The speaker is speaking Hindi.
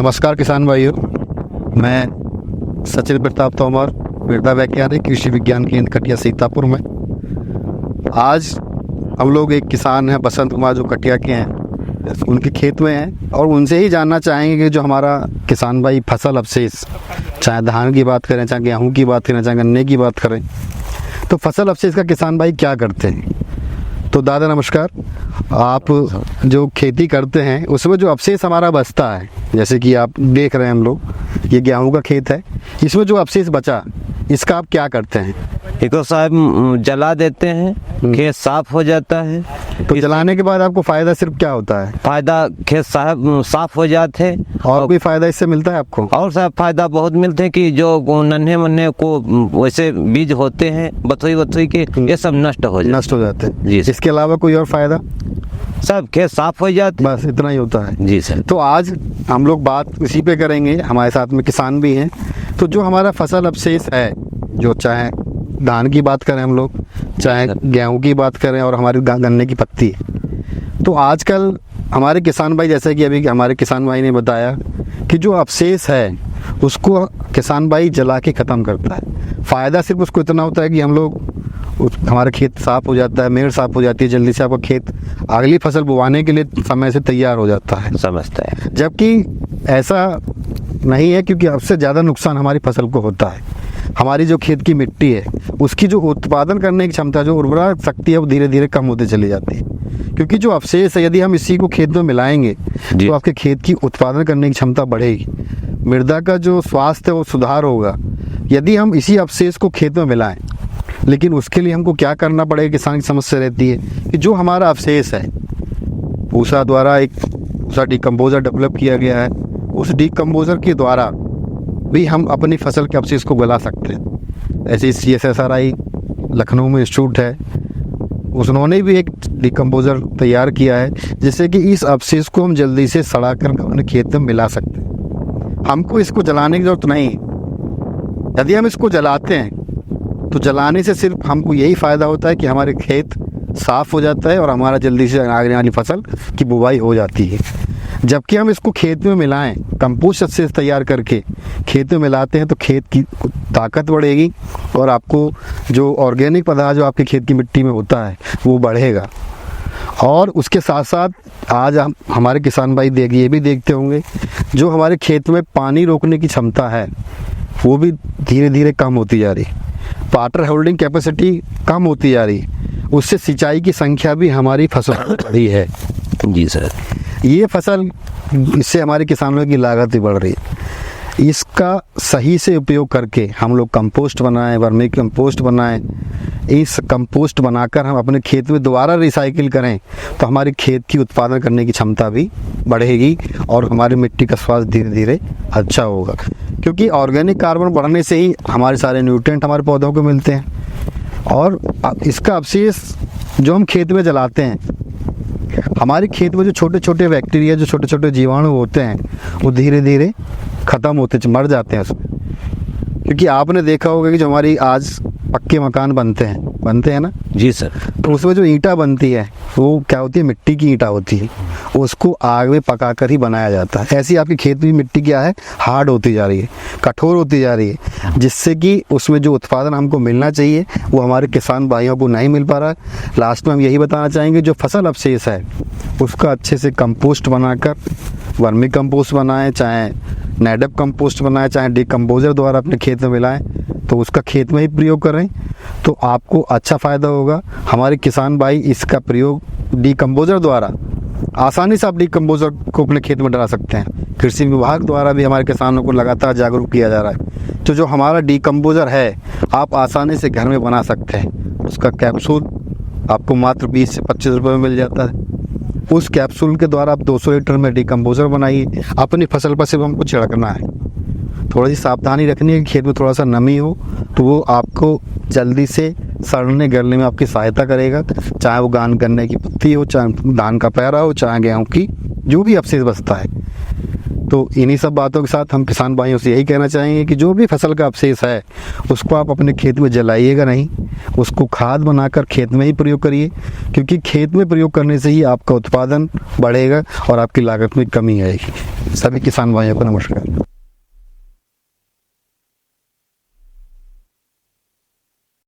नमस्कार किसान भाइयों, मैं सचिन प्रताप तोमर, मृदा वैज्ञानिक कृषि विज्ञान केंद्र कटिया सीतापुर में। आज हम लोग एक किसान हैं बसंत कुमार जो कटिया के हैं, उनके खेत में हैं और उनसे ही जानना चाहेंगे कि जो हमारा किसान भाई फसल अवशेष, चाहे धान की बात करें, चाहे गेहूँ की बात करें, चाहे गन्ने की बात करें, तो फसल अवशेष का किसान भाई क्या करते हैं। तो दादा नमस्कार, आप जो खेती करते हैं उसमें जो अवशेष हमारा बचता है, जैसे कि आप देख रहे हैं हम लोग, ये गेहूं का खेत है, इसमें जो अवशेष बचा इसका आप क्या करते हैं? इसको साहब जला देते हैं, खेत साफ हो जाता है। तो जलाने के बाद आपको फायदा सिर्फ क्या होता है? फायदा खेत साहब साफ हो जाते हैं। और कोई फायदा इससे मिलता है आपको? और साहब फायदा बहुत मिलते हैं कि जो नन्हे मन्हे को वैसे बीज होते हैं बथुई के, ये सब नष्ट हो जाते हैं जी। इसके अलावा कोई और फायदा? सब खेत साफ हो जाते, बस इतना ही होता है जी सर। तो आज हम लोग बात इसी पे करेंगे, हमारे साथ में किसान भी हैं। तो जो हमारा फसल अवशेष है, जो चाहे धान की बात करें हम लोग, चाहे गेहूं की बात करें और हमारी गन्ने की पत्ती है, तो आजकल हमारे किसान भाई, जैसे कि अभी हमारे किसान भाई ने बताया कि जो अवशेष है उसको किसान भाई जला के ख़त्म करता है। फ़ायदा सिर्फ उसको इतना होता है कि हम लोग हमारा खेत साफ़ हो जाता है, मेड़ साफ़ हो जाती है, जल्दी से आपका खेत अगली फसल बुवाने के लिए समय से तैयार हो जाता है, समझता है। जबकि ऐसा नहीं है, क्योंकि सबसे ज़्यादा नुकसान हमारी फसल को होता है। हमारी जो खेत की मिट्टी है उसकी जो उत्पादन करने की क्षमता, जो उर्वरा शक्ति है, वो धीरे धीरे कम होती चली जाती है। क्योंकि जो अवशेष है, यदि हम इसी को खेत में मिलाएंगे तो आपके खेत की उत्पादन करने की क्षमता बढ़ेगी, मृदा का जो स्वास्थ्य है वो सुधार होगा यदि हम इसी अवशेष को खेत में मिलाएं। लेकिन उसके लिए हमको क्या करना पड़ेगा? किसान की समस्या रहती है कि जो हमारा अवशेष है, पूसा द्वारा एक पूसा डिकम्पोजर डेवलप किया गया है, उस डिकम्पोजर के द्वारा भी हम अपनी फसल के अवशेष को गला सकते हैं। ऐसे CSSRI लखनऊ में इंस्टीट्यूट है, उन्होंने भी एक डिकम्पोजर तैयार किया है जिससे कि इस अवशेष को हम जल्दी से सड़ा कर अपने खेत में मिला सकते हैं। हमको इसको जलाने की जरूरत नहीं। यदि हम इसको जलाते हैं तो जलाने से सिर्फ हमको यही फ़ायदा होता है कि हमारे खेत साफ़ हो जाता है और हमारा जल्दी से आगे वाली फसल की बुवाई हो जाती है। जबकि हम इसको खेत में मिलाएं, कंपोस्ट से तैयार करके खेत में मिलाते हैं, तो खेत की ताकत बढ़ेगी और आपको जो ऑर्गेनिक पदार्थ जो आपके खेत की मिट्टी में होता है वो बढ़ेगा। और उसके साथ साथ आज हम हमारे किसान भाई ये भी देखते होंगे, जो हमारे खेत में पानी रोकने की क्षमता है वो भी धीरे धीरे कम होती जा रही है, वाटर होल्डिंग कैपेसिटी कम होती जा रही है। उससे सिंचाई की संख्या भी हमारी फसल बढ़ी है जी सर। ये फसल, इससे हमारे किसानों की लागत भी बढ़ रही है। इसका सही से उपयोग करके हम लोग कंपोस्ट बनाएं, वर्मी कंपोस्ट बनाएं। इस कंपोस्ट बनाकर हम अपने खेत में दोबारा रिसाइकिल करें तो हमारी खेत की उत्पादन करने की क्षमता भी बढ़ेगी और हमारी मिट्टी का स्वास्थ्य धीरे धीरे अच्छा होगा। क्योंकि ऑर्गेनिक कार्बन बढ़ने से ही हमारे सारे न्यूट्रिएंट हमारे पौधों को मिलते हैं। और इसका अवशेष जो हम खेत में जलाते हैं, हमारे खेत में जो छोटे छोटे बैक्टीरिया, जो छोटे छोटे जीवाणु होते हैं, वो धीरे धीरे ख़त्म होते मर जाते हैं उसमें। क्योंकि आपने देखा होगा कि जो हमारी आज पक्के मकान बनते हैं ना जी सर, तो उसमें जो ईंटा बनती है वो क्या होती है? मिट्टी की ईंटा होती है, उसको आग में पका कर ही बनाया जाता है। ऐसी आपकी खेत में मिट्टी क्या है? हार्ड होती जा रही है, कठोर होती जा रही है, जिससे कि उसमें जो उत्पादन हमको मिलना चाहिए वो हमारे किसान भाइयों को नहीं मिल पा रहा है। लास्ट में हम यही बताना चाहेंगे, जो फसल अवशेष है उसका अच्छे से कंपोस्ट बनाकर, वर्मी कंपोस्ट बनाएं, चाहे नेडअप कंपोस्ट बनाएं, चाहे डिकम्पोजर द्वारा अपने खेत में मिलाएं, तो उसका खेत में ही प्रयोग करें तो आपको अच्छा फ़ायदा होगा। हमारे किसान भाई इसका प्रयोग डिकम्पोजर द्वारा आसानी से आप डिकम्पोजर को अपने खेत में डाल सकते हैं। कृषि विभाग द्वारा भी हमारे किसानों को लगातार जागरूक किया जा रहा है। तो जो हमारा डिकम्पोजर है आप आसानी से घर में बना सकते हैं। उसका कैप्सूल आपको मात्र 20 से 25 रुपये में मिल जाता है। उस कैप्सूल के द्वारा आप 200 लीटर में डिकम्पोजर बनाइए। अपनी फसल पर सिर्फ हमको छिड़कना है। थोड़ी सी सावधानी रखनी है कि खेत में थोड़ा सा नमी हो, तो वो आपको जल्दी से सड़ने गलने में आपकी सहायता करेगा। चाहे वो गन्ने की पत्ती हो, चाहे धान का पैरा हो, चाहे गेहूँ की जो भी अवशेष बचता है। तो इन्हीं सब बातों के साथ हम किसान भाइयों से यही कहना चाहेंगे कि जो भी फसल का अवशेष है उसको आप अपने खेत में जलाइएगा नहीं, उसको खाद बनाकर खेत में ही प्रयोग करिए, क्योंकि खेत में प्रयोग करने से ही आपका उत्पादन बढ़ेगा और आपकी लागत में कमी आएगी। सभी किसान भाइयों को नमस्कार।